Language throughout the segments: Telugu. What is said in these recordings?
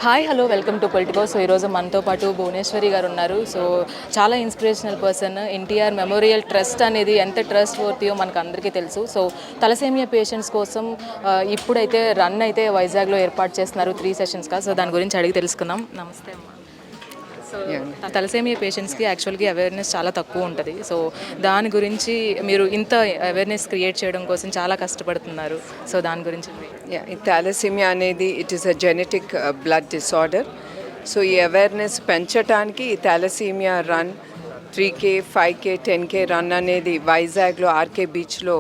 Hi hello welcome to Politico. So ఈరోజు మనతో పాటు భువనేశ్వరి గారు ఉన్నారు. సో చాలా inspirational person. NTR memorial trust అనేది ఎంత ట్రస్ట్ వర్తియో మనకు అందరికీ తెలుసు. సో తలసేమియా పేషెంట్స్ కోసం ఇప్పుడైతే రన్ అయితే వైజాగ్లో ఏర్పాటు చేస్తున్నారు 3 సెషన్స్గా. సో దాని గురించి అడిగి తెలుసుకుందాం. నమస్తే అమ్మ. సో తలసేమియా పేషెంట్స్కి యాక్చువల్గా అవేర్నెస్ చాలా తక్కువ ఉంటుంది. సో దాని గురించి మీరు ఇంత అవేర్నెస్ క్రియేట్ చేయడం కోసం చాలా కష్టపడుతున్నారు. సో దాని గురించి థాలసీమియా అనేది it is a genetic blood disorder. So ఈ అవేర్నెస్ పెంచడానికి ఈ thalassaemia run 3K, 5K, 10K run అనేది వైజాగ్లో ఆర్కే బీచ్లో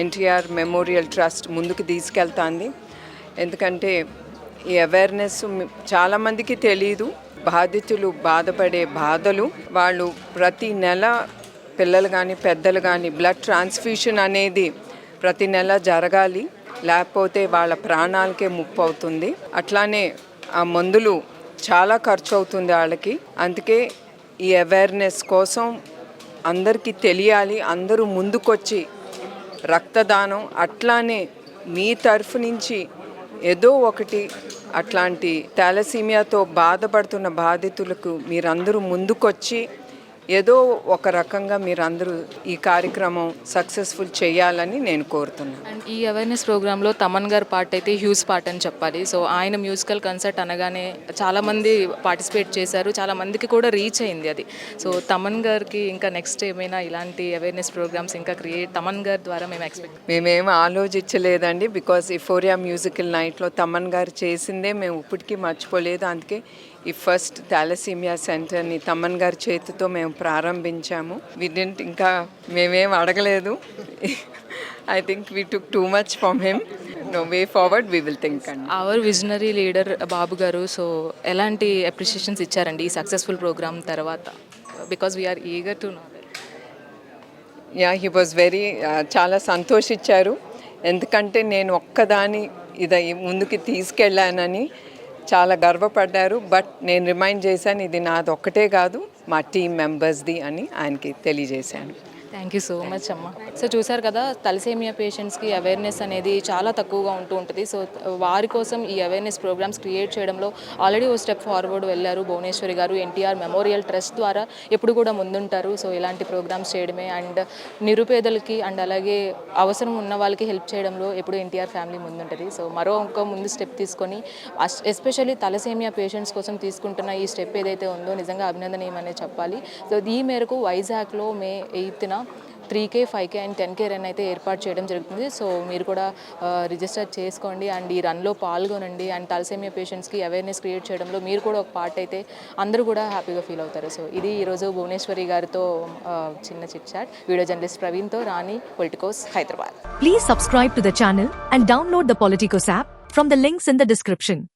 ఎన్టీఆర్ మెమోరియల్ ట్రస్ట్ ముందుకు తీసుకెళ్తాంది. ఎందుకంటే ఈ అవేర్నెస్ చాలామందికి తెలీదు. బాధితులు బాధపడే బాధలు, వాళ్ళు ప్రతి నెల పిల్లలు కానీ పెద్దలు కానీ బ్లడ్ ట్రాన్స్ఫ్యూషన్ అనేది ప్రతి నెల జరగాలి, లేకపోతే వాళ్ళ ప్రాణాలకే ముప్పు అవుతుంది. అట్లానే ఆ మందులు చాలా ఖర్చు అవుతుంది వాళ్ళకి. అందుకే ఈ అవేర్నెస్ కోసం అందరికీ తెలియాలి, అందరూ ముందుకొచ్చి రక్తదానం, అట్లానే మీ తరఫు నుంచి ఏదో ఒకటి అట్లాంటి థాలసీమియాతో బాధపడుతున్న బాధితులకు మీరందరూ ముందుకొచ్చి ఏదో ఒక రకంగా మీరందరూ ఈ కార్యక్రమం సక్సెస్ఫుల్ చేయాలని నేను కోరుతున్నాను. అండ్ ఈ అవేర్నెస్ ప్రోగ్రాంలో తమన్ గారు పార్ట్ అయితే హ్యూజ్ పార్ట్ అని చెప్పాలి. సో ఆయన మ్యూజికల్ కన్సర్ట్ అనగానే చాలామంది పార్టిసిపేట్ చేశారు, చాలామందికి కూడా రీచ్ అయింది అది. సో తమన్ గారికి ఇంకా నెక్స్ట్ ఏమైనా ఇలాంటి అవేర్నెస్ ప్రోగ్రామ్స్ ఇంకా తమన్ గారి ద్వారా మేమేం ఆలోచించలేదండి. బికాస్ ఇఫోరియా మ్యూజికల్ నైట్లో తమన్ గారు చేసిందే మేము ఇప్పటికీ మర్చిపోలేదు. అందుకే ఈ ఫస్ట్ థాలసీమియా సెంటర్ని తమన్ గారి చేతితో మేము ప్రారంభించాము. ఇంకా మేమేం అడగలేదు. I think we took too much from him. No way forward we will think. అండి అవర్ విజనరీ లీడర్ బాబు గారు సో ఎలాంటి అప్రిషియేషన్స్ ఇచ్చారండి ఈ సక్సెస్ఫుల్ ప్రోగ్రామ్ తర్వాత? Because we are eager to know. He was very చాలా సంతోషించారు. ఎందుకంటే నేను ఒక్కదాని ఇది ముందుకు తీసుకెళ్ళానని చాలా గర్వపడ్డారు. బట్ నేను రిమైండ్ చేశాను, ఇది నాది ఒక్కటే కాదు, మా టీం మెంబర్స్ది అని ఆయనకి తెలియజేశాను. థ్యాంక్ యూ సో మచ్ అమ్మ. సో చూసారు కదా, తలసేమియా పేషెంట్స్కి అవేర్నెస్ అనేది చాలా తక్కువగా ఉంటుంది. సో వారి కోసం ఈ అవేర్నెస్ ప్రోగ్రామ్స్ క్రియేట్ చేయడంలో ఆల్రెడీ ఓ స్టెప్ ఫార్వర్డ్ వెళ్ళారు భువనేశ్వరి గారు. ఎన్టీఆర్ మెమోరియల్ ట్రస్ట్ ద్వారా ఎప్పుడు కూడా ముందుంటారు. సో ఇలాంటి ప్రోగ్రామ్స్ చేయడమే అండ్ నిరుపేదలకి అండ్ అలాగే అవసరం ఉన్న వాళ్ళకి హెల్ప్ చేయడంలో ఎప్పుడు ఎన్టీఆర్ ఫ్యామిలీ ముందుంటుంది. సో ఇంకో ముందు స్టెప్ తీసుకొని ఎస్పెషల్లీ తలసేమియా పేషెంట్స్ కోసం తీసుకుంటున్న ఈ స్టెప్ ఏదైతే ఉందో నిజంగా అభినందనీయమనే చెప్పాలి. సో ఈ మేరకు వైజాగ్లో May 8న 3K, 5K and 10K run అయితే ఏర్పాటు చేయడం జరుగుతుంది. సో మీరు కూడా రిజిస్టర్ చేసుకోండి అండ్ ఈ రన్లో పాల్గొనండి. అండ్ తలసేమియా పేషెంట్స్కి అవేర్నెస్ క్రియేట్ చేయడంలో మీరు కూడా ఒక పార్ట్ అయితే అందరూ కూడా హ్యాపీగా ఫీల్ అవుతారు. సో ఇది ఈరోజు భువనేశ్వరి గారితో చిన్న చిట్ చాట్. వీడియో జర్నలిస్ట్ ప్రవీణ్తో Rani, politicos, Hyderabad. Please subscribe to the channel and download the Politicos app from the links in the description.